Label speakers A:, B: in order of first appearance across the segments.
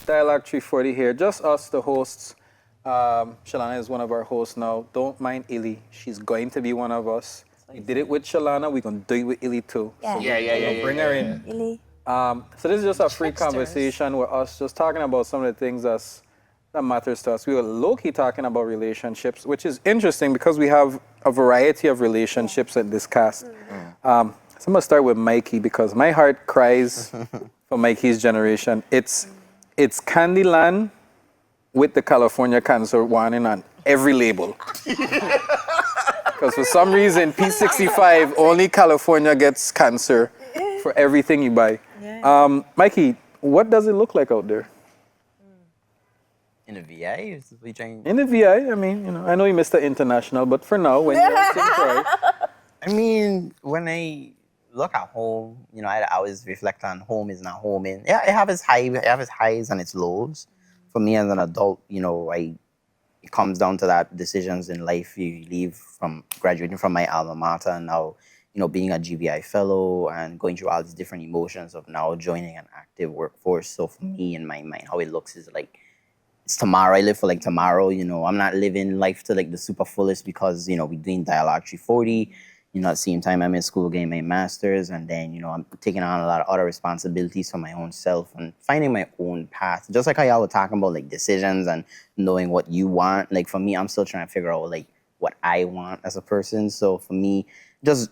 A: Dialogue 340 here. Just us, the hosts. Shalana is one of our hosts now. Don't mind Illy. She's going to be one of us. We did it with Shalana. We're going to do it with Illy too.
B: Yeah.
A: So we're going to bring her in.
B: Illy.
A: So this is just a free
C: Tricksters.
A: conversation with us, just talking about some of the things that matters to us. We were low-key talking about relationships, which is interesting because we have a variety of relationships at this cast. So I'm going to start with Mikey because my heart cries for Mikey's generation. It's Candyland with the California cancer warning on every label. Because for some reason, P65, only California gets cancer for everything you buy.
B: Yeah.
A: Mikey, what does it look like out there?
D: In a VA?
A: In the VI, I mean, I know you missed the international, but for now, when you're in St. Croix,
D: I mean, when I look at home, I always reflect on home is not home. And yeah, it have its highs and its lows. For me as an adult, it comes down to that decisions in life. You leave from graduating from my alma mater and now, being a GBI fellow and going through all these different emotions of now joining an active workforce. So for me, in my mind, how it looks is like, it's tomorrow. I live for like tomorrow. I'm not living life to like the super fullest because, we're doing Dialogue 340. At the same time, I'm in school getting my master's. And then, I'm taking on a lot of other responsibilities for my own self and finding my own path. Just like how y'all were talking about like decisions and knowing what you want. Like for me, I'm still trying to figure out like what I want as a person. So for me, just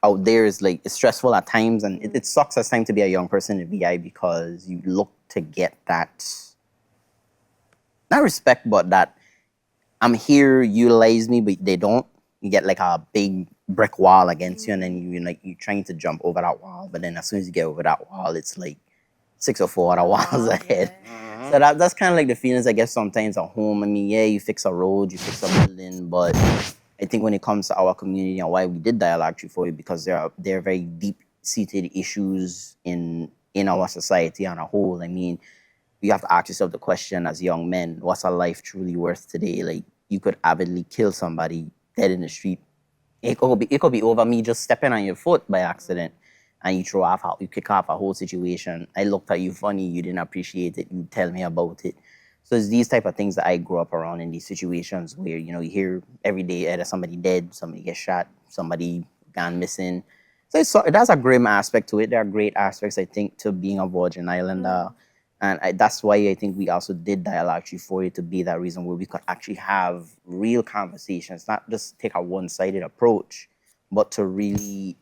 D: out there is like, it's stressful at times. And it sucks as time to be a young person in VI because you look to get that, not respect, but that I'm here, utilize me, but they don't. You get like a big brick wall against you, and then you're trying to jump over that wall. But then as soon as you get over that wall, it's like 6 or 4 other walls ahead. So that's kind of like the feelings I guess sometimes at home. I mean, yeah, you fix a road, you fix a building, but I think when it comes to our community and why we did Dialogue 340, because there are very deep-seated issues in our society on a whole. I mean, you have to ask yourself the question as young men, what's a life truly worth today? Like, you could avidly kill somebody dead in the street. It could be over me just stepping on your foot by accident and you kick off a whole situation. I looked at you funny, you didn't appreciate it, you tell me about it. So it's these type of things that I grew up around in these situations where, you hear every day either somebody dead, somebody gets shot, somebody gone missing. So it has a grim aspect to it. There are great aspects, I think, to being a Virgin Islander. And that's why I think we also did Dialogue 340 to be that reason where we could actually have real conversations, not just take a one-sided approach, but to really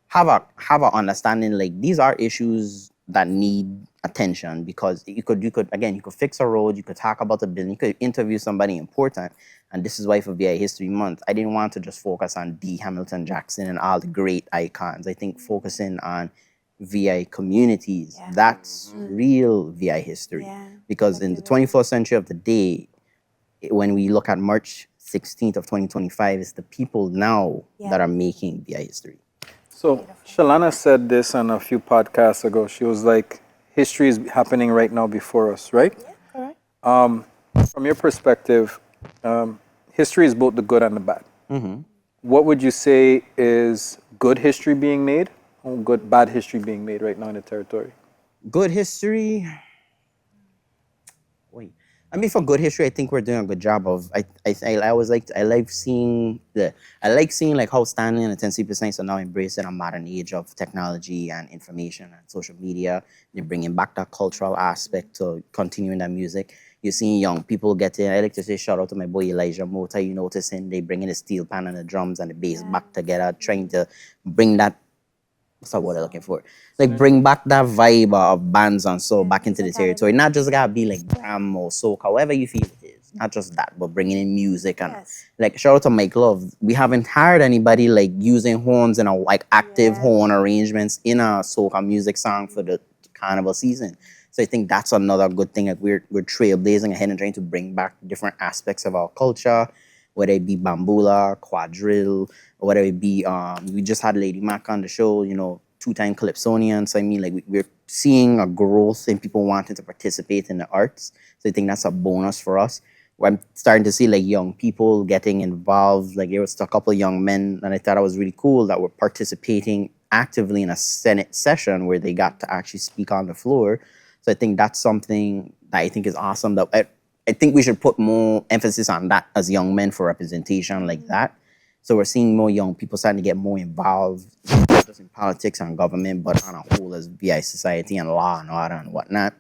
D: have a understanding like these are issues that need attention because you could fix a road, you could talk about a building, you could interview somebody important. And this is why for VI History Month, I didn't want to just focus on D. Hamilton Jackson and all the great icons. I think focusing on VI communities, that's real VI history.
B: Yeah.
D: Because in the 21st century of the day, when we look at March 16th of 2025, it's the people now that are making VI history.
A: So Shalana said this on a few podcasts ago. She was like, history is happening right now before us, right?
B: Yeah, correct.
A: From your perspective, history is both the good and the bad.
D: Mm-hmm.
A: What would you say is good history being made or bad history being made right now in the territory?
D: Good history. Wait. I mean, for good history, I think we're doing a good job of. I like seeing like how Stanley and the 10 are now embracing a modern age of technology and information and social media. They're bringing back that cultural aspect to continuing that music. You're seeing young people getting. I like to say shout out to my boy Elijah Mota. You noticing they bringing the steel pan and the drums and the bass back together, trying to bring that. What's that word I'm looking for? Like bring back that vibe of bands and soul back into the territory. Not just gotta be like Bram or soca, however you feel it is. Not just that, but bringing in music and like shout out to Mike Love. We haven't heard anybody like using horns and like active horn arrangements in a soca music song for the carnival season. So I think that's another good thing. Like we're trailblazing ahead and trying to bring back different aspects of our culture, whether it be bambula, quadrille, or whether it be we just had Lady Mac on the show, 2-time Calypsonian. So I mean, like we're seeing a growth in people wanting to participate in the arts. So I think that's a bonus for us. I'm starting to see like young people getting involved. Like there was a couple of young men, and I thought it was really cool that were participating actively in a Senate session where they got to actually speak on the floor. So I think that's something that I think is awesome. That I think we should put more emphasis on that as young men for representation like that. So we're seeing more young people starting to get more involved, not just in politics and government, but on a whole as VI society and law and order and whatnot.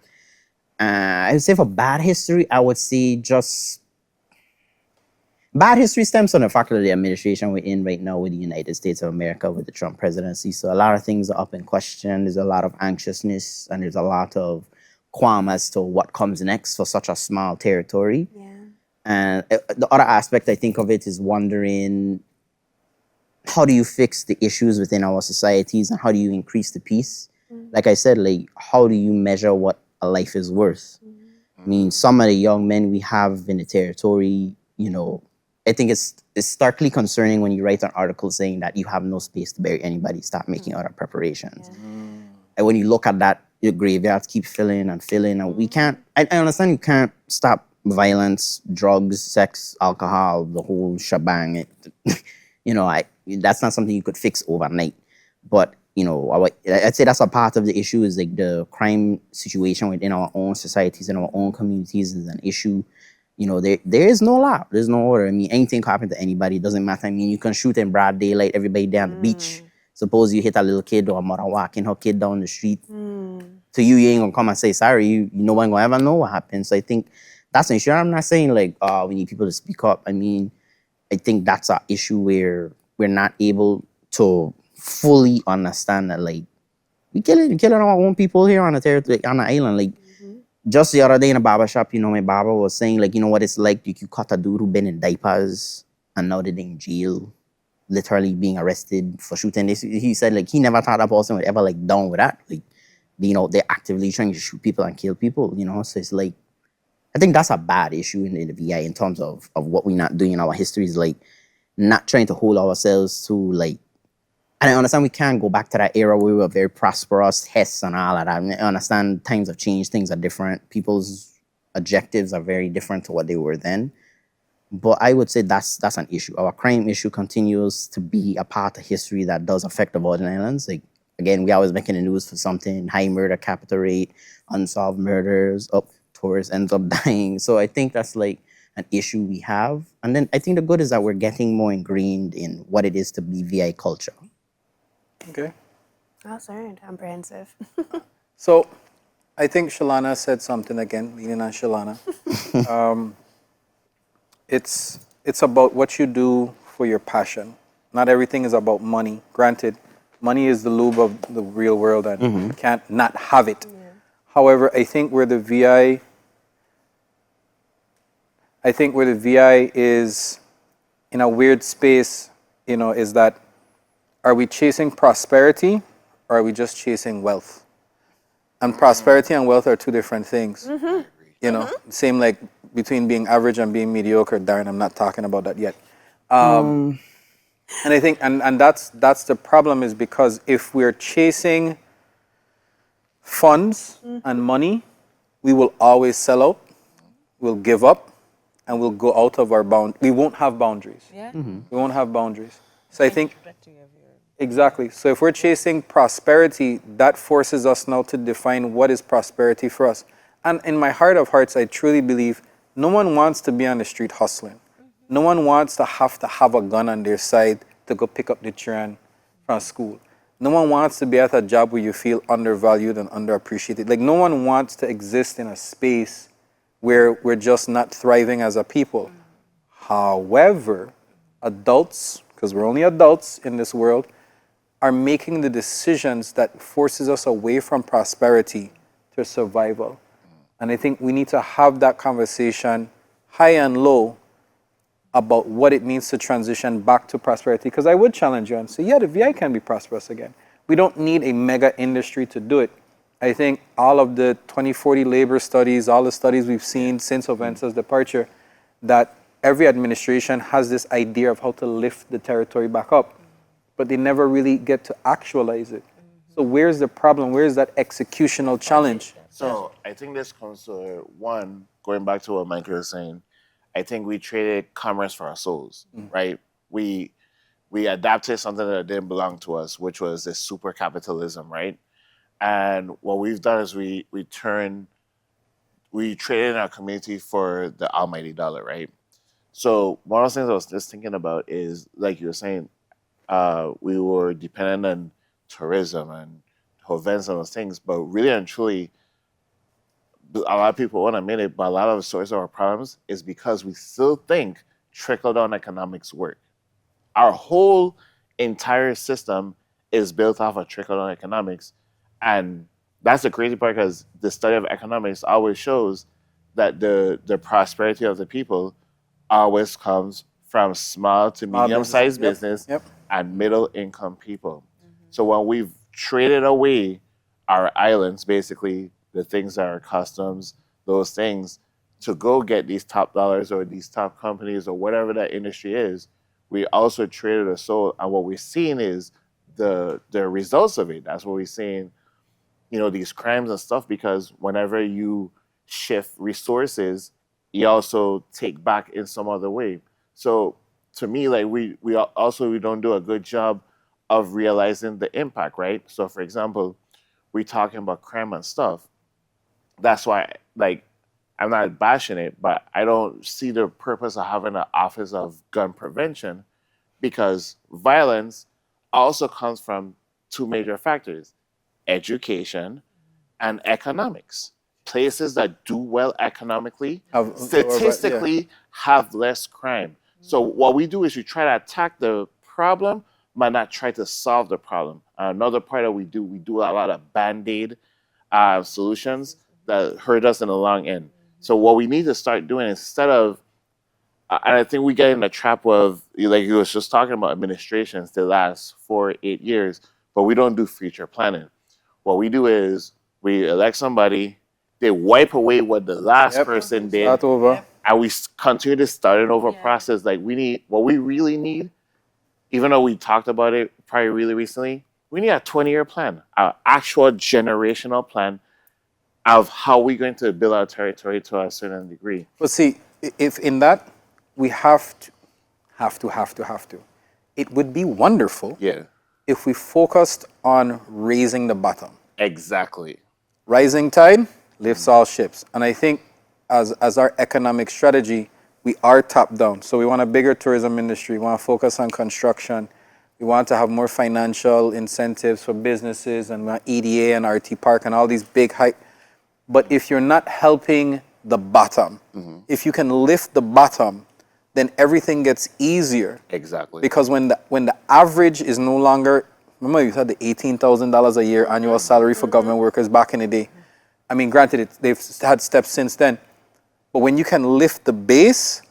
D: I would say for bad history, I would say just bad history stems from the fact of the administration we're in right now with the United States of America with the Trump presidency. So a lot of things are up in question. There's a lot of anxiousness and there's a lot of qualm as to what comes next for such a small territory.
B: Yeah.
D: And the other aspect I think of it is wondering, how do you fix the issues within our societies and how do you increase the peace? Like I said, like, how do you measure what a life is worth? I mean, some of the young men we have in the territory, you know, I think it's starkly concerning when you write an article saying that you have no space to bury anybody, start making other preparations. And when you look at that, your graveyards keep filling and filling. And we can't, I understand you can't stop violence, drugs, sex, alcohol, the whole shebang. You know, that's not something you could fix overnight. But, you know, I'd say that's a part of the issue is like the crime situation within our own societies and our own communities is an issue. You know, there is no law, there's no order. I mean, anything can happen to anybody, it doesn't matter. I mean, you can shoot in broad daylight, everybody down the beach. Suppose you hit a little kid or a mother walking her kid down the street. To you ain't gonna come and say sorry. You no one gonna ever know what happened. So I think that's an issue. I'm not saying like, we need people to speak up. I mean, I think that's an issue where we're not able to fully understand that, like, we're killing our own people here on the territory, on the island. Like, just the other day in a barber shop, you know, my barber was saying, like, you know what it's like? You cut a dude who been in diapers and now they're in jail, literally being arrested for shooting this. He said, like, he never thought that person would ever, like, down with that. Like, you know, they're actively trying to shoot people and kill people, you know? So it's like, I think that's a bad issue in the VI in terms of what we're not doing in our histories, like, not trying to hold ourselves to, like, and I understand we can't go back to that era where we were very prosperous, Hess and all of that. I understand times have changed, things are different. People's objectives are very different to what they were then. But I would say that's an issue. Our crime issue continues to be a part of history that does affect the Virgin Islands. Like, again, we always making the news for something, high murder capita rate, unsolved murders, tourists ends up dying. So I think that's like an issue we have. And then I think the good is that we're getting more ingrained in what it is to be VI culture.
A: Okay.
B: Oh, sorry, comprehensive.
A: So I think Shalana said something again, leaning on Shalana. It's about what you do for your passion. Not everything is about money. Granted, money is the lube of the real world and you can't not have it. Yeah. However, I think where the VI is in a weird space, you know, is that are we chasing prosperity or are we just chasing wealth? And prosperity and wealth are two different things. You know, same like between being average and being mediocre. Darren, I'm not talking about that yet. And I think, and that's the problem is because if we're chasing funds and money, we will always sell out, we'll give up, and we'll go out of our we won't have boundaries.
B: Yeah.
A: We won't have boundaries. So I think, exactly. So if we're chasing prosperity, that forces us now to define what is prosperity for us. And in my heart of hearts, I truly believe no one wants to be on the street hustling. No one wants to have a gun on their side to go pick up the children from school. No one wants to be at a job where you feel undervalued and underappreciated. Like, no one wants to exist in a space where we're just not thriving as a people. However, adults, because we're only adults in this world, are making the decisions that forces us away from prosperity to survival. And I think we need to have that conversation, high and low, about what it means to transition back to prosperity. Because I would challenge you and say, yeah, the VI can be prosperous again. We don't need a mega industry to do it. I think all of the 2040 labor studies, all the studies we've seen since Ovensa's departure, that every administration has this idea of how to lift the territory back up, but they never really get to actualize it. So where's the problem? Where's that executional challenge?
C: So I think this comes to one, going back to what Michael was saying, I think we traded commerce for our souls, right? We adapted something that didn't belong to us, which was this super capitalism, right? And what we've done is we traded in our community for the almighty dollar, right? So one of the things I was just thinking about is, like you were saying, we were dependent on tourism and events and those things, but really and truly, a lot of people won't admit it, but a lot of the source of our problems is because we still think trickle down economics work. Our whole entire system is built off of trickle down economics, and that's the crazy part because the study of economics always shows that the prosperity of the people always comes from small to medium sized business and middle income people. So when we've traded away our islands, basically the things that are customs, those things, to go get these top dollars or these top companies or whatever that industry is, we also traded a soul. And what we're seeing is the results of it. That's what we're seeing, these crimes and stuff, because whenever you shift resources, you also take back in some other way. So to me, like we don't do a good job of realizing the impact, right? So for example, we're talking about crime and stuff. That's why, like, I'm not bashing it, but I don't see the purpose of having an office of gun prevention, because violence also comes from two major factors: education and economics. Places that do well economically statistically have less crime. So what we do is we try to attack the problem, but not try to solve the problem. Another part that we do a lot of band-aid solutions that hurt us in the long end. So what we need to start doing, instead of, and I think we get in the trap of, like you was just talking about, administrations the last 4-8 years, but we don't do future planning. What we do is we elect somebody, they wipe away what the last person did,
A: Start over.
C: and we continue to start an over process. Like what we really need, even though we talked about it probably really recently, we need a 20-year plan, an actual generational plan of how we're going to build our territory to a certain degree.
A: But see, if in that, we have to. It would be wonderful if we focused on raising the bottom.
C: Exactly.
A: Rising tide lifts all ships. And I think as our economic strategy, we are top down. So we want a bigger tourism industry. We want to focus on construction. We want to have more financial incentives for businesses, and we want EDA and RT Park and all these big hype. But if you're not helping the bottom, if you can lift the bottom, then everything gets easier.
C: Exactly.
A: Because when the average is no longer, remember you had the $18,000 a year annual salary for government workers back in the day. I mean, granted, they've had steps since then. But when you can lift the base,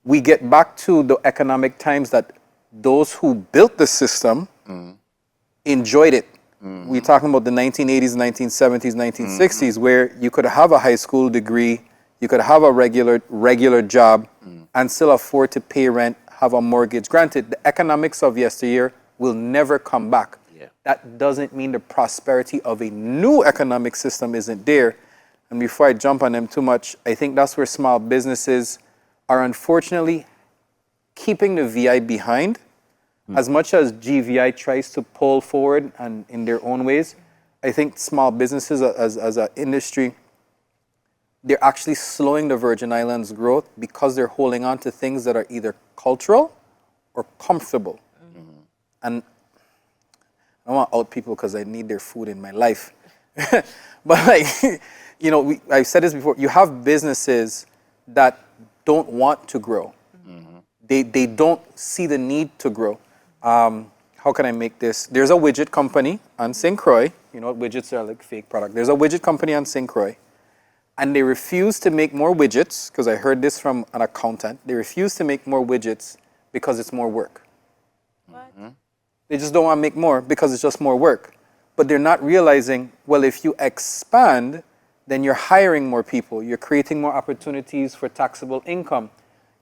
A: we get back to the economic times that those who built the system enjoyed it. We're talking about the 1980s, 1970s, 1960s, where you could have a high school degree, you could have a regular job, and still afford to pay rent, have a mortgage. Granted, the economics of yesteryear will never come back.
C: Yeah.
A: That doesn't mean the prosperity of a new economic system isn't there. And before I jump on them too much, I think that's where small businesses are unfortunately keeping the VI behind. As much as GVI tries to pull forward and in their own ways, I think small businesses as an industry, they're actually slowing the Virgin Islands growth because they're holding on to things that are either cultural or comfortable. And I don't want to out people because I need their food in my life. But like, I've said this before, you have businesses that don't want to grow. They don't see the need to grow. How can I make this? There's a widget company on St. Croix. You know, widgets are like fake product. There's a widget company on St. Croix, and they refuse to make more widgets, because I heard this from an accountant. They refuse to make more widgets because it's more work.
B: What?
A: They just don't want to make more because it's just more work. But they're not realizing, well, if you expand, then you're hiring more people. You're creating more opportunities for taxable income.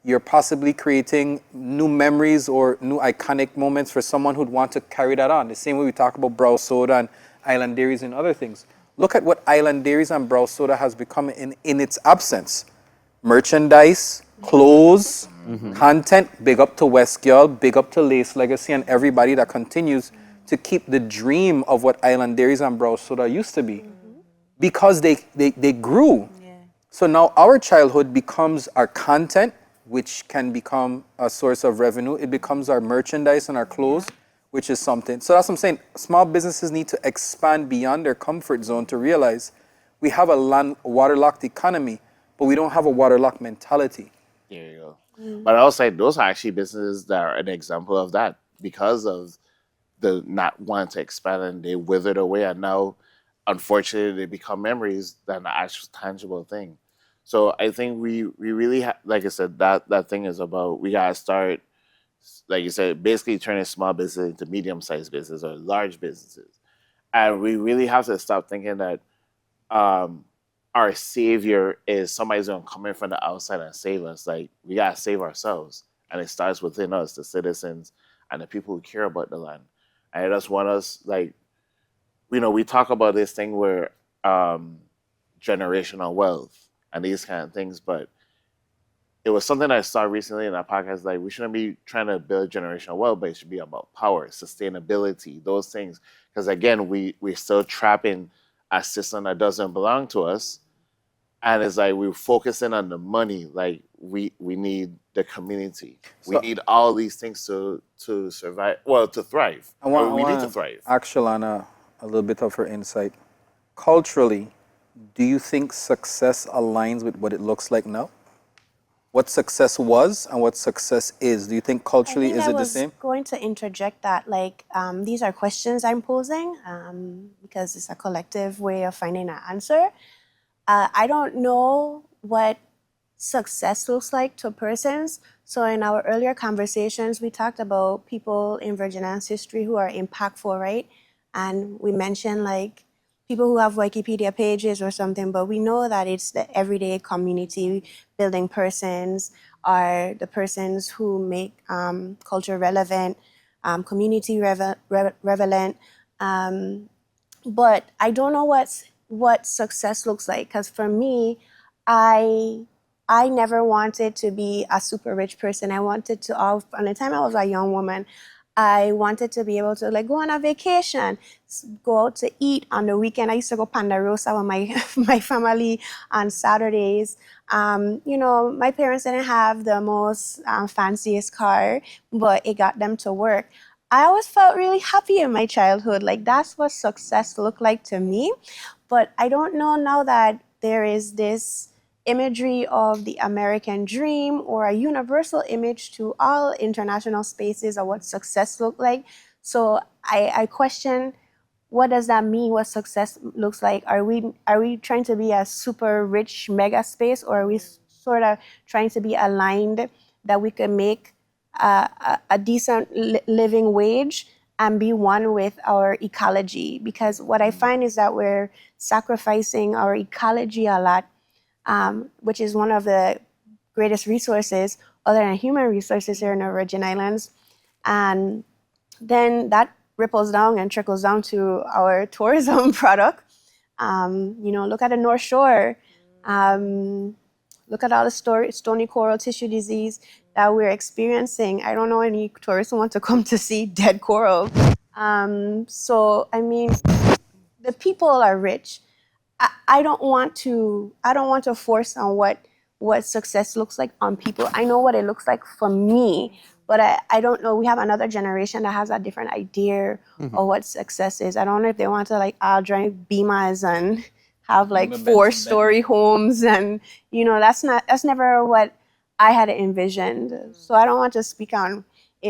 A: You're possibly creating new memories or new iconic moments for someone who'd want to carry that on. The same way we talk about Brow Soda and Island Dairies and other things. Look at what Island Dairies and Brow Soda has become in its absence. Merchandise, clothes, content. Big up to West Girl, big up to Lace Legacy and everybody that continues to keep the dream of what Island Dairies and Brow Soda used to be, because they grew. So now our childhood becomes our content, which can become a source of revenue. It becomes our merchandise and our clothes, which is something. So that's what I'm saying. Small businesses need to expand beyond their comfort zone to realize we have a waterlocked economy, but we don't have a waterlocked mentality.
C: There you go. But I'll say those are actually businesses that are an example of that because of the not wanting to expand, and they withered away, and now, unfortunately, they become memories than an actual tangible thing. So I think we really like I said, that thing is about, we gotta start, like you said, basically turning small business into medium-sized business or large businesses, and we really have to stop thinking that our savior is somebody's gonna come in from the outside and save us. Like, we gotta save ourselves, and it starts within us, the citizens and the people who care about the land. And I just want us, like, we talk about this thing where generational wealth and these kind of things, but it was something I saw recently in a podcast. Like, we shouldn't be trying to build generational wealth, but it should be about power, sustainability, those things. Because again, we're still trapping a system that doesn't belong to us, and it's like we're focusing on the money. Like, we need the community. We need all these things to survive. Well, to thrive. We need to thrive.
A: Actually, on a little bit of her insight. Culturally, do you think success aligns with what it looks like now? What success was and what success is? Do you think culturally is it the same?
B: I was going to interject that, like, these are questions I'm posing because it's a collective way of finding an answer. I don't know what success looks like to persons. So in our earlier conversations, we talked about people in Virgin ancestry who are impactful, right? And we mentioned, like, people who have Wikipedia pages or something, but we know that it's the everyday community building persons, are the persons who make culture relevant, community relevant. But I don't know what success looks like, because for me, I never wanted to be a super rich person. I wanted to, from the time I was a young woman, I wanted to be able to, like, go on a vacation, go out to eat on the weekend. I used to go Ponderosa with my family on Saturdays. My parents didn't have the most fanciest car, but it got them to work. I always felt really happy in my childhood. Like, that's what success looked like to me. But I don't know now that there is this imagery of the American dream or a universal image to all international spaces of what success looks like. So I question, what does that mean, what success looks like? Are we trying to be a super rich mega space, or are we sort of trying to be aligned that we can make a decent living wage and be one with our ecology? Because what I find is that we're sacrificing our ecology a lot, which is one of the greatest resources other than human resources here in the Virgin Islands. And then that ripples down and trickles down to our tourism product. Look at the North Shore. Look at all the stony coral tissue disease that we're experiencing. I don't know any tourists who want to come to see dead coral. So, I mean, the people are rich. I don't want to force on what success looks like on people. I know what it looks like for me, but I don't know. We have another generation that has a different idea of what success is. I don't know if they want to, like, I'll drive Beamers and have, like, 4-story homes, and that's never what I had envisioned. So I don't want to speak on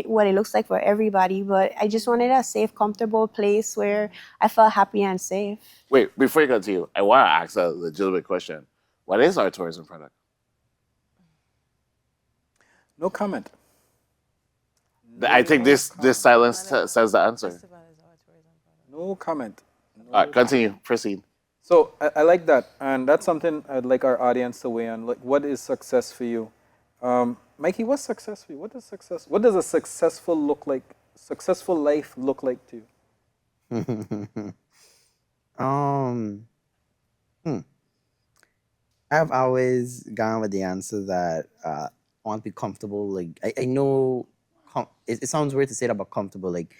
B: what it looks like for everybody, but I just wanted a safe, comfortable place where I felt happy and safe.
C: Wait, before you continue, I want to ask a legitimate question. What is our tourism product?
A: No comment.
C: I think this silence says the answer.
A: No comment.
C: Continue. Proceed.
A: So I like that, and that's something I'd like our audience to weigh on. Like, what is success for you? Mikey, what's success for you? What does a successful life look like to you?
D: I've always gone with the answer that I want to be comfortable. Like, I know it sounds weird to say that about comfortable. Like,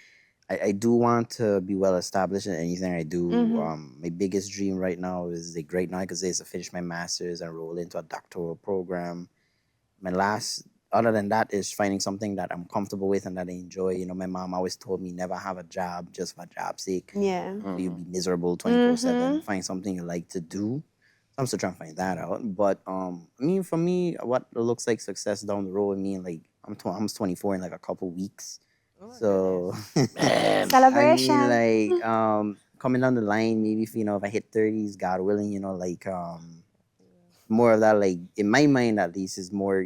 D: I do want to be well established in anything I do.
B: Mm-hmm.
D: My biggest dream right now is like right now I could say is to finish my master's and roll into a doctoral program. My last, other than that, is finding something that I'm comfortable with and that I enjoy. You know, my mom always told me never have a job just for job's sake.
B: Yeah.
D: So you'll be miserable 24/7. Find something you like to do. So I'm still trying to find that out. But I mean, for me, what looks like success down the road, I mean, like I'm 24 in like a couple weeks. So
C: Man,
D: I mean,
B: Celebration.
D: like coming down the line, maybe if, if I hit 30s, God willing, like more of that, like in my mind at least, is more,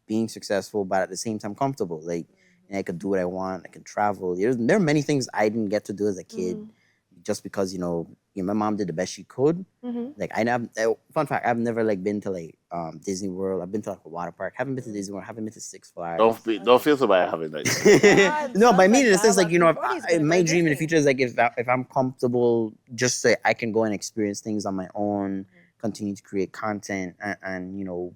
D: being successful, but at the same time comfortable. Like, and I could do what I want. I can travel. There are many things I didn't get to do as a kid, just because my mom did the best she could.
B: Mm-hmm.
D: Like fun fact, I've never like been to like Disney World. I've been to like a water park. Haven't been to Disney World. Haven't been to Six Flags.
C: don't feel so bad having that.
D: No, but I mean in the sense like
E: If
D: my dream in the future is like if I'm comfortable, just so I can go and experience things on my own, continue to create content, and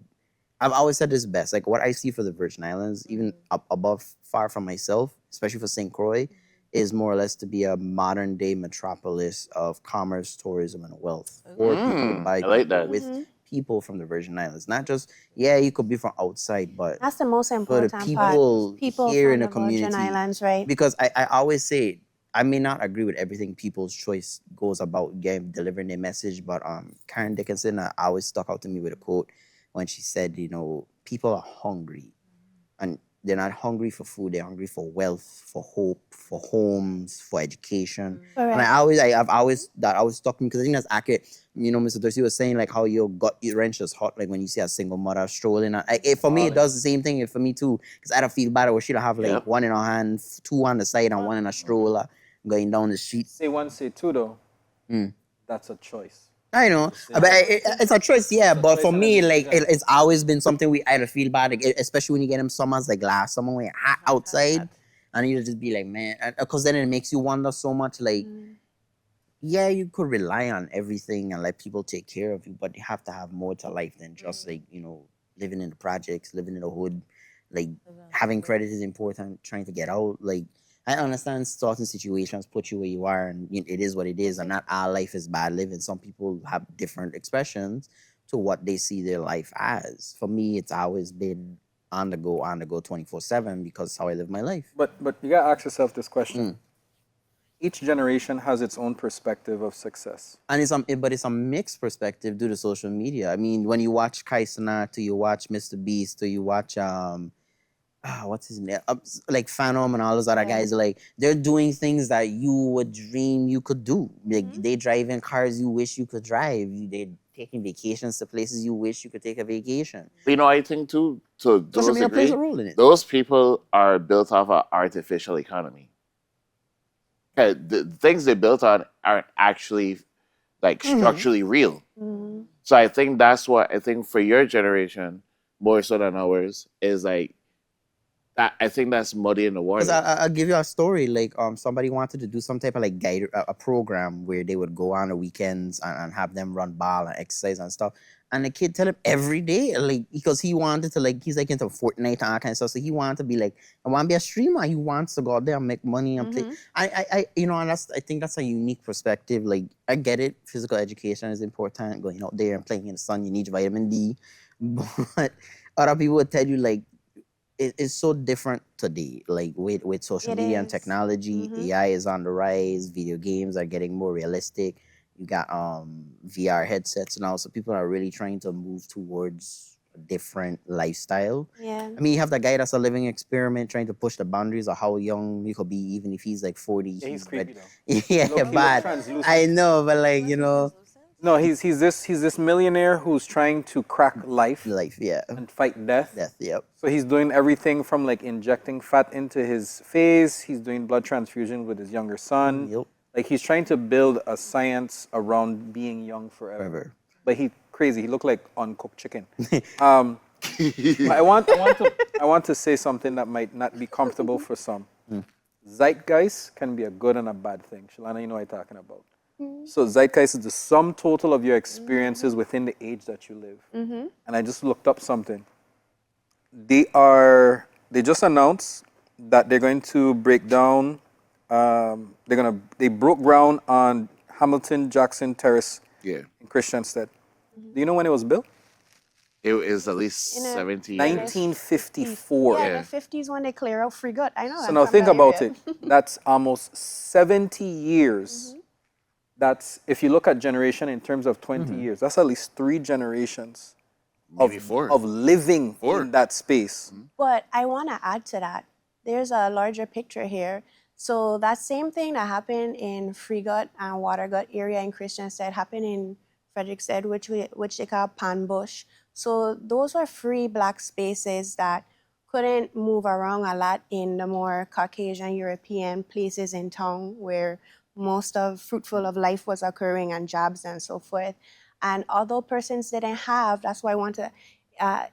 D: I've always said this best. Like what I see for the Virgin Islands, even up above, far from myself, especially for St. Croix, is more or less to be a modern day metropolis of commerce, tourism, and wealth for people, by
C: I like
D: people,
C: that.
D: with people from the Virgin Islands. Not just, yeah, you could be from outside, but
B: That's the most
D: for the
B: important part.
D: people
B: People
D: here
B: from
D: in the
B: the Virgin
D: community.
B: Islands, right?
D: Because I always say, I may not agree with everything People's Choice goes about delivering their message, but Karen Dickinson always stuck out to me with a quote when she said, people are hungry, and they're not hungry for food, they're hungry for wealth, for hope, for homes, for education. And
B: Correct.
D: I've always that always stuck me, because I think that's accurate. Mr. Dorsey was saying like how your gut wrenches hot, like when you see a single mother strolling. For me, it does the same thing for me too, because I don't feel bad where she'll have like
C: Yep.
D: one in her hand, two on the side, and one in a stroller going down the street.
A: Say one, say two, though. That's a choice.
D: I know, but it's a choice, yeah. But
A: choice
D: for
A: and a
D: me, like
A: decision.
D: it's always been something we either feel bad, like, especially when you get them summers like last summer when you're hot outside, and you just be like, man, because then it makes you wonder so much. Like, yeah, you could rely on everything and let people take care of you, but you have to have more to life than just like living in the projects, living in the hood. Like having credit is important. Trying to get out, like. I understand certain situations put you where you are, and it is what it is, and not all life is bad living. Some people have different expressions to what they see their life as. For me, it's always been on the go 24/7, because it's how I live my life.
A: But you gotta ask yourself this question. Each generation has its own perspective of success.
D: And it's a mixed perspective due to social media. I mean, when you watch Kai Cenat, you watch Mr. Beast, or you watch what's his name? Like Phantom and all those other guys, like they're doing things that you would dream you could do. Like they drive in cars you wish you could drive. They're taking vacations to places you wish you could take a vacation.
C: But I think too, to
D: Social
C: those
D: media plays a
C: degree,
D: role in it.
C: those people are built off an artificial economy. Okay, the things they built on aren't actually like structurally real. So I think that's what I think for your generation, more so than ours, is like that. I think that's muddy in the water.
D: Because I'll give you a story. Like somebody wanted to do some type of like guide, a program where they would go on the weekends and have them run ball and exercise and stuff. And the kid tell him every day, like, because he wanted to, like, he's like into Fortnite and all kind of stuff. So he wanted to be like, I want to be a streamer. He wants to go out there and make money and play. And I think that's a unique perspective. Like, I get it. Physical education is important. Going out there and playing in the sun, you need vitamin D. But other people would tell you, like, it's so different today. Like, with social media and technology, AI is on the rise. Video games are getting more realistic. You got VR headsets now, so people are really trying to move towards a different lifestyle.
B: Yeah.
D: I mean, you have the guy that's a living experiment trying to push the boundaries of how young you could be, even if he's like 40.
A: Yeah, he's creepy though.
D: Yeah,
A: Low-key
D: but
A: translucent.
D: I know, but like,
A: No, he's this millionaire who's trying to crack life
D: life, yeah,
A: and fight death.
D: death, yep.
A: So he's doing everything from like injecting fat into his face. He's doing blood transfusion with his younger son.
D: Yep.
A: Like he's trying to build a science around being young forever. But he crazy. He looked like uncooked chicken. But I want to say something that might not be comfortable for some. Zeitgeist can be a good and a bad thing. Shalana, you know what I'm talking about. So zeitgeist is the sum total of your experiences within the age that you live. And I just looked up something. They just announced that they're going to break down They broke ground on Hamilton Jackson Terrace
C: Yeah.
A: in Christiansted. Do you know when it was built?
C: It is at least
B: In a-
C: 70 years.
A: 1954.
B: Yeah,
C: Yeah.
B: the 50s when they clear out Freegut. I know.
A: So
B: I'm
A: now
B: from
A: think
B: that
A: about
B: area.
A: it. That's almost 70 years. That's, if you look at generation in terms of 20 years, that's at least 3 generations
C: Maybe 4.
A: of living
C: 4.
A: in that space.
B: But I want to add to that. There's a larger picture here. So that same thing that happened in Freegut and Watergut area in Christiansted happened in Frederickstead, which they call Panbush. So those were free black spaces that couldn't move around a lot in the more Caucasian European places in town where most of fruitful of life was occurring and jobs and so forth. And although persons didn't have, that's why I want to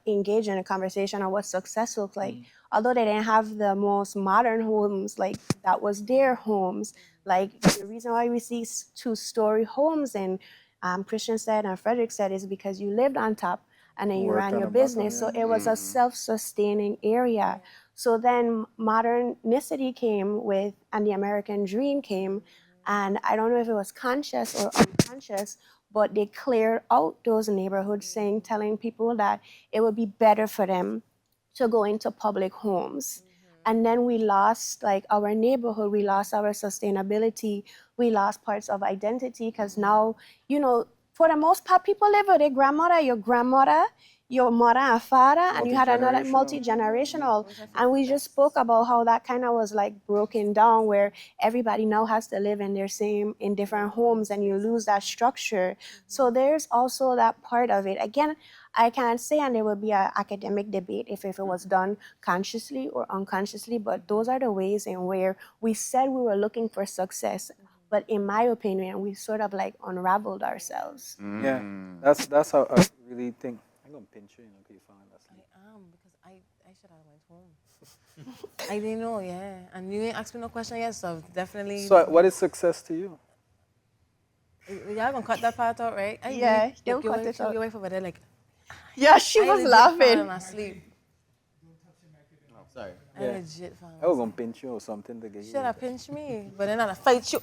B: engage in a conversation on what success looks like. Although they didn't have the most modern homes, like that was their homes. Like the reason why we see 2-story homes in Christiansted and Frederickstead is because you lived on top and then you
A: Worked
B: ran
A: on
B: your
A: the bottom,
B: business. So
A: yeah.
B: it was a self-sustaining area. So then modernicity came with, and the American dream came, and I don't know if it was conscious or unconscious, but they cleared out those neighborhoods telling people that it would be better for them to go into public homes. And then we lost like our neighborhood, we lost our sustainability, we lost parts of identity because now, for the most part, people live with their grandmother, your mother and father, and you had another multi-generational. And we just spoke about how that kind of was like broken down where everybody now has to live in in different homes and you lose that structure. So there's also that part of it. Again, I can't say, and there will be an academic debate if it was done consciously or unconsciously, but those are the ways in where we said we were looking for success. But in my opinion, we sort of like unraveled ourselves.
A: Yeah, that's how I really think. I'm gonna pinch you, okay, fine. That's
E: Because I should have went home. I didn't know, yeah. And you didn't ask me no question yet, so definitely.
A: So, what is success to you?
E: Y'all gonna cut that part out, right?
B: Yeah,
E: you
B: they'll cut it out.
E: Your wife over there, like.
B: Yeah, she
E: I
B: was
E: legit
B: laughing.
E: falling asleep.
C: Sorry.
E: I legit falling
A: I was gonna pinch you or something to get you.
E: Should have pinched me, but then I'll fight you.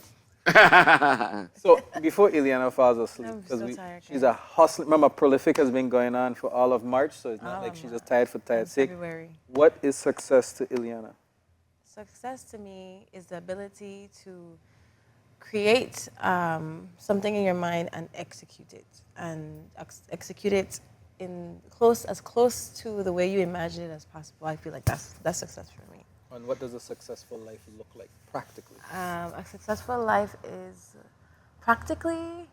A: So before Ileana falls asleep,
E: I'm
A: because
E: so tired,
A: she's a hustler. Remember, Prolific has been going on for all of March, so it's not
E: All
A: like
E: of
A: she's just tired for tired's sake.
E: February.
A: What is success to Ileana?
E: Success to me is the ability to create something in your mind and execute it, and execute it as close to the way you imagine it as possible. I feel like that's success for me.
A: And what does a successful life look like practically?
E: A successful life is practically,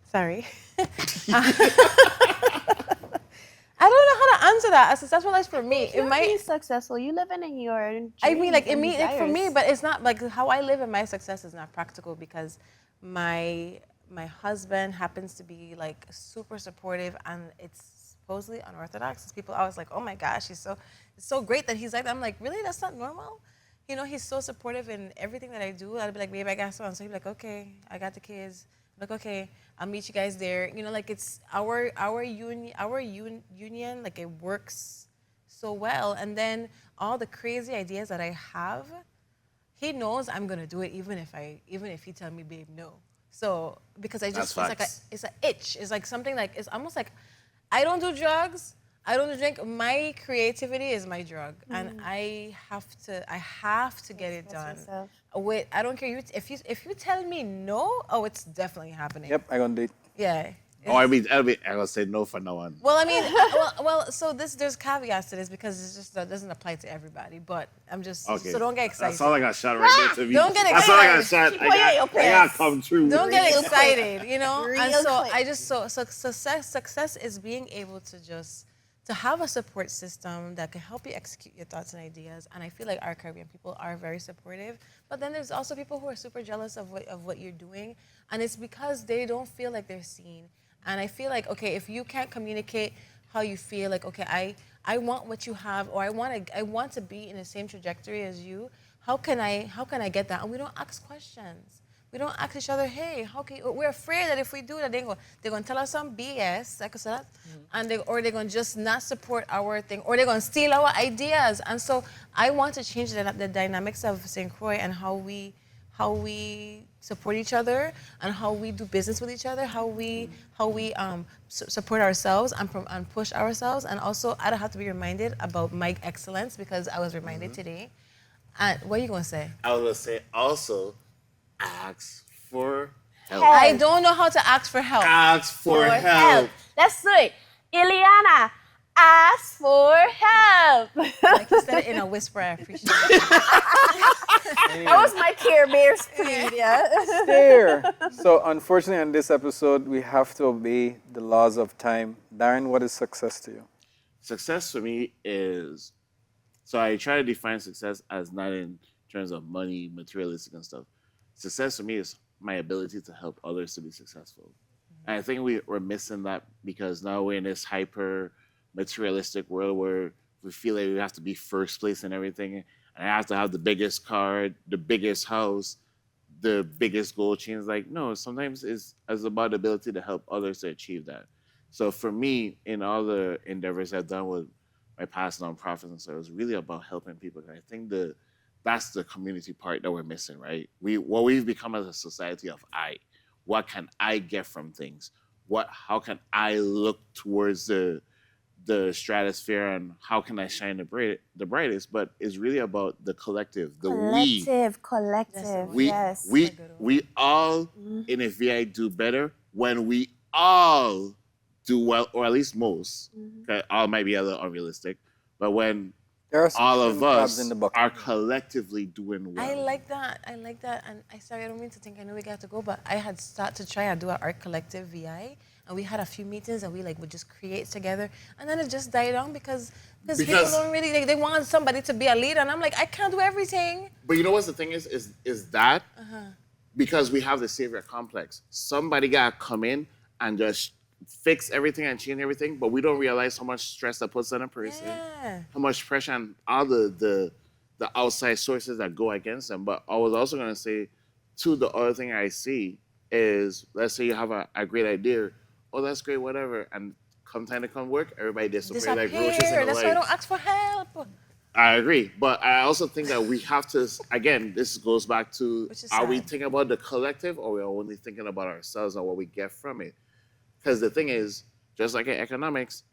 E: sorry. I don't know how to answer that. A successful life for me,
B: You're being successful. You living in your dreams
E: I mean, like,
B: and
E: like for me,
B: desires.
E: but it's not like how I live in my success is not practical because my husband happens to be like super supportive and it's supposedly unorthodox. It's people always like, oh my gosh, it's so great that he's like that. I'm like, really? That's not normal? He's so supportive in everything that I do. I'd be like, babe, I got so. So he'd be like, okay, I got the kids. I'm like, okay, I'll meet you guys there. Like it's our union, like it works so well. And then all the crazy ideas that I have, he knows I'm gonna do it even if he tell me, babe, no. So because I just it's an itch. It's like something like it's almost like I don't do drugs. I don't drink. My creativity is my drug, and I have to get it done. Wait, I don't care. If you tell me no, oh, it's definitely happening.
A: Yep, I gonna date.
E: Yeah.
C: I will say no for no one.
E: Well, I mean, so there's caveats to this because it's just that doesn't apply to everybody. But I'm just so don't get excited.
C: That sounds like a shot right there to me.
E: Don't get
C: That sounds like a shot. I gotta come true.
E: Don't get excited, And so
B: quick.
E: I just success is being able to have a support system that can help you execute your thoughts and ideas. And I feel like our Caribbean people are very supportive. But then there's also people who are super jealous of what you're doing, and it's because they don't feel like they're seen. And I feel like, okay, if you can't communicate how you feel, like, okay, I want what you have, or I want to be in the same trajectory as you. How can I get that? And we don't ask questions. we don't ask each other, hey, how can you, we're afraid that if we do that, they're going to tell us some BS, like I said, and or they're going to just not support our thing, or they're going to steal our ideas. And so I want to change the dynamics of St. Croix and how we support each other and how we do business with each other, how we support ourselves and push ourselves. And also, I don't have to be reminded about my excellence because I was reminded today. And what are you going to say?
C: I was going to say also, ask for help.
E: I don't know how to ask for help.
C: Ask for help.
B: Let's do it. Ileana, ask for help.
E: Like you said it in a whisper, I appreciate it.
B: That was my Care Bear speed, yeah.
A: There. So unfortunately on this episode, we have to obey the laws of time. Darren, what is success to you?
C: Success for me is, so I try to define success as not in terms of money, materialistic and stuff. Success for me is my ability to help others to be successful. And I think we're missing that because now we're in this hyper materialistic world where we feel like we have to be first place in everything. And I have to have the biggest car, the biggest house, the biggest gold chains. Like, no, sometimes it's about the ability to help others to achieve that. So for me, in all the endeavors I've done with my past nonprofits and stuff, it's really about helping people. And I think that's the community part that we're missing, right? What we've become as a society of I. What can I get from things? How can I look towards the stratosphere and how can I shine the brightest? But it's really about the collective, the
B: Collective,
C: we.
B: yes.
C: We all in a VI do better when we all do well, or at least most. Okay, all might be a little unrealistic, but when
A: There are some
C: all of
A: crabs
C: us
A: in the bucket.
C: are collectively doing well.
E: I like that. And I don't mean to think I know we got to go, but I had started to try and do an art collective VI, and we had a few meetings and we would just create together, and then it just died down because people don't really they want somebody to be a leader, and I'm like, I can't do everything.
C: But you know what the thing is that because we have the savior complex. Somebody gotta come in and just fix everything and change everything, but we don't realize how much stress that puts on a person, how much pressure and all the outside sources that go against them. But I was also gonna say, too, the other thing I see is, let's say you have a great idea, oh that's great, whatever, and come time to come work, everybody disappear like roaches in the
E: That's
C: light.
E: why I don't ask for help.
C: I agree, but I also think that we have to, again, this goes back to,
E: Which is
C: are we
E: sad.
C: thinking about the collective or are we only thinking about ourselves and what we get from it? Because the thing is, just like in economics,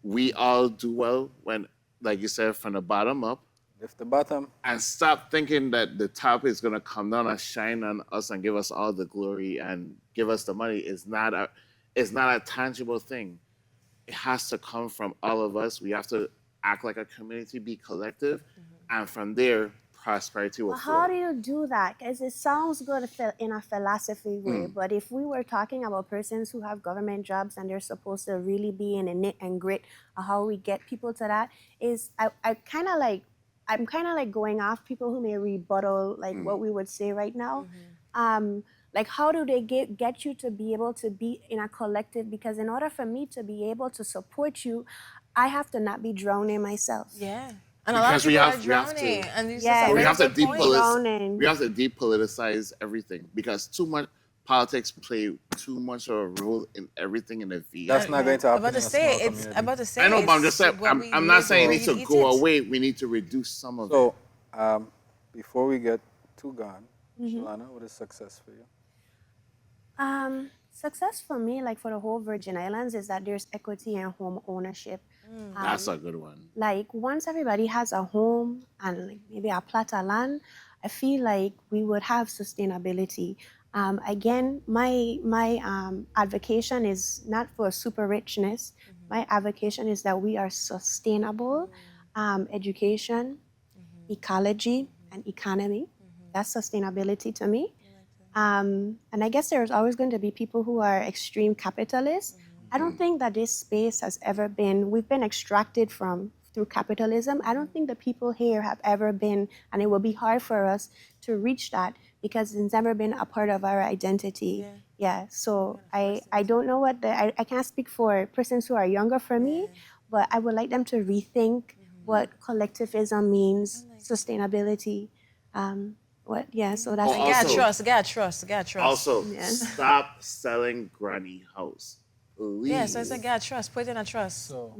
C: we all do well when, like you said, from the bottom up,
A: Lift the bottom.
C: and stop thinking that the top is going to come down and shine on us and give us all the glory and give us the money. It's not a tangible thing. It has to come from all of us. We have to act like a community, be collective, and from there, prosperity will
B: Well,
C: flow.
B: how do you do that? Because it sounds good in a philosophy way, but if we were talking about persons who have government jobs and they're supposed to really be in a knit and grit, how we get people to that is, I'm kind of like going off people who may rebuttal like what we would say right now. Like, how do they get you to be able to be in a collective? Because in order for me to be able to support you, I have to not be drowning myself.
E: Yeah. And a lot of
C: Because we
E: people
C: have-
E: are
C: we have to-
E: drowning. And you
B: Yeah,
E: just
C: we have to
B: Drowning.
C: we have to depoliticize everything because too much politics play too much of a role in everything in the VI.
A: That's not going to happen.
E: about to
A: in a
E: say
A: small
E: it's
A: community.
E: about to say.
C: I know, but I'm
E: it's
C: just saying.
E: what we
C: I'm not
E: live
C: saying it
E: or
C: needs to
E: we
C: go
E: eat it.
C: away. We need to reduce some of it.
A: So, before we get too gone, Shalana, what is success for you?
B: Success for me, like for the whole Virgin Islands, is that there's equity and home ownership.
C: That's a good one.
B: Like once everybody has a home and like maybe a plot of land, I feel like we would have sustainability. Again, my advocation is not for super richness. My advocation is that we are sustainable. Education, ecology, and economy. That's sustainability to me. And I guess there's always going to be people who are extreme capitalists. I don't think that this space has ever been, we've been extracted from through capitalism. I don't think the people here have ever been, and it will be hard for us to reach that because it's never been a part of our identity. Yeah, so I don't know I can't speak for persons who are younger for me, but I would like them to rethink what collectivism means, sustainability. What? Yeah. So that's
C: Oh,
E: Gotta trust.
C: Also,
B: Yeah.
C: stop selling granny house. Please.
E: Yeah, so it's like gotta trust. Put in a trust,
A: So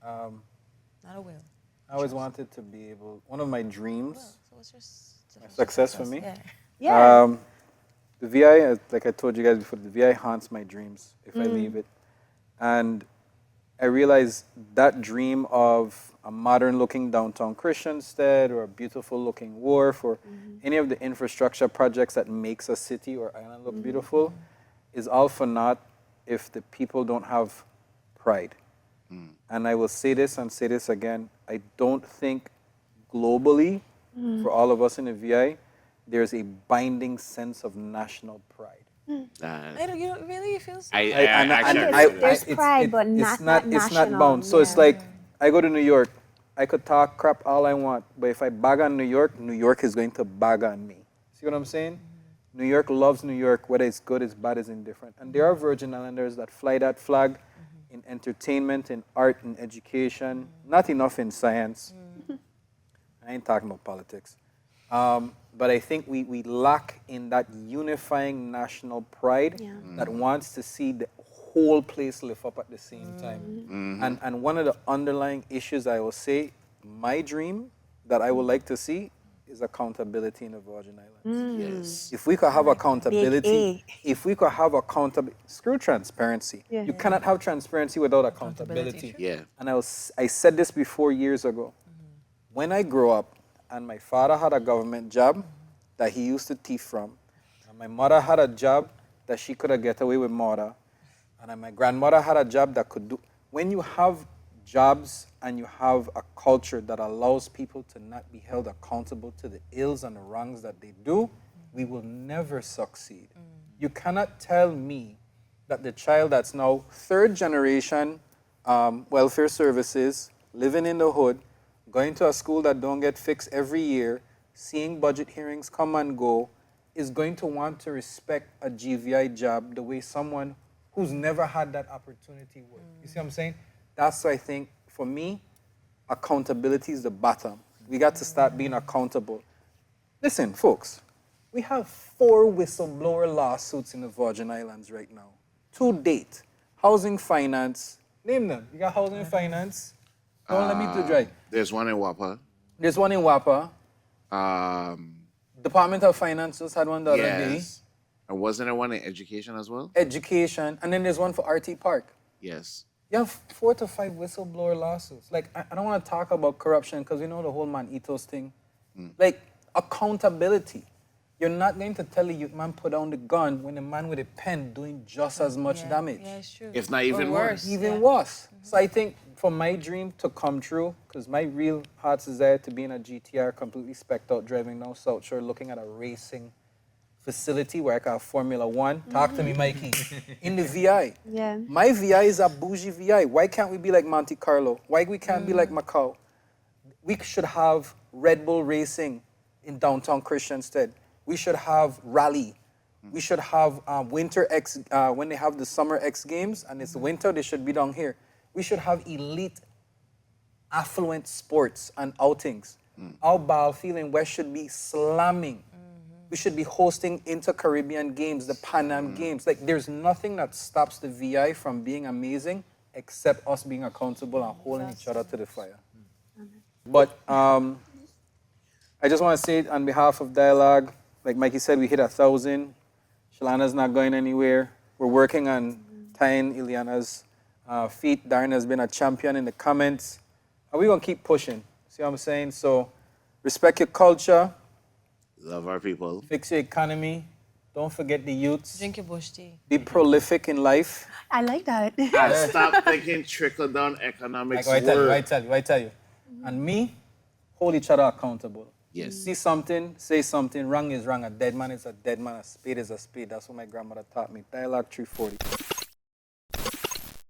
E: not a will.
A: I always wanted to be able. One of my dreams,
E: So it's just
A: success for me.
E: Yeah.
B: Yeah.
A: The VI, like I told you guys before, the VI haunts my dreams if I leave it. And I realized that dream of a modern looking downtown Christiansted or a beautiful looking wharf or any of the infrastructure projects that makes a city or island look beautiful is all for naught if the people don't have pride. And I will say this and say this again. I don't think globally, for all of us in the VI, there's a binding sense of national pride.
E: You don't really feel so.
B: There's pride, but not that
A: It's not
B: national,
A: bound. So it's
B: yeah.
A: like I go to New York. I could talk crap all I want, but if I bag on New York is going to bag on me. See what I'm saying? New York loves New York, whether it's good, it's bad, it's indifferent. And there are Virgin Islanders that fly that flag in entertainment, in art, in education, not enough in science. I ain't talking about politics. But I think we lack in that unifying national pride that wants to see the whole place lift up at the same time. And one of the underlying issues I will say, my dream that I would like to see is accountability in the Virgin Islands.
C: Yes.
A: If we could have accountability,
B: Big
A: screw transparency.
B: Yeah.
A: You cannot have transparency without accountability.
C: Yeah.
A: And I said this before years ago. When I grew up and my father had a government job that he used to thief from, and my mother had a job that she could have get away with murder, and my grandmother had a job that could do. When you have jobs and you have a culture that allows people to not be held accountable to the ills and the wrongs that they do, we will never succeed. You cannot tell me that the child that's now third generation welfare services, living in the hood, going to a school that don't get fixed every year, seeing budget hearings come and go, is going to want to respect a GVI job the way someone who's never had that opportunity would. You see what I'm saying? That's why I think, for me, accountability is the bottom. We got to start being accountable. Listen, folks, we have 4 whistleblower lawsuits in the Virgin Islands right now. To date. Housing finance, name them. You got housing finance. Don't let me do dry.
C: There's one in Wapa.
A: There's one in Wapa. Department of Finance just had one the other day.
C: Yes. And wasn't there one in education as well?
A: Education. And then there's one for RT Park.
C: Yes.
A: You have 4 to 5 whistleblower lawsuits. Like, I don't want to talk about corruption because we know the whole man ethos thing. Like, accountability. You're not going to tell a youth man put down the gun when the man with a pen doing just as much damage.
E: Yeah, it's true.
C: If not even worse.
A: Even worse. So I think for my dream to come true, because my real heart's desire to be in a GTR completely specced out, driving down South Shore, looking at a racing facility where I can have Formula One. Talk to me, Mikey. In the VI.
B: Yeah.
A: My VI is a bougie VI. Why can't we be like Monte Carlo? Why we can't be like Macau? We should have Red Bull racing in downtown Christiansted. We should have rally. We should have winter X, when they have the summer X games and it's winter, they should be down here. We should have elite, affluent sports and outings. Our battlefield in West should be slamming. We should be hosting inter-Caribbean games, the Pan Am games. Like, there's nothing that stops the VI from being amazing except us being accountable and holding each other to the fire. But I just want to say on behalf of Dialogue, like Mikey said, we hit 1,000. Shalana's not going anywhere. We're working on tying Ileana's feet. Darren has been a champion in the comments. And we're going to keep pushing. See what I'm saying? So respect your culture.
C: Love our people.
A: Fix your economy. Don't forget the youths.
E: Drink your bush tea.
A: Be prolific in life.
B: I like that.
C: And stop thinking trickle-down economics.
A: Like I tell you. And me, hold each other accountable.
C: Yes.
A: See something, say something. Wrong is wrong. A dead man is a dead man. A spade is a spade. That's what my grandmother taught me. Dialogue 340.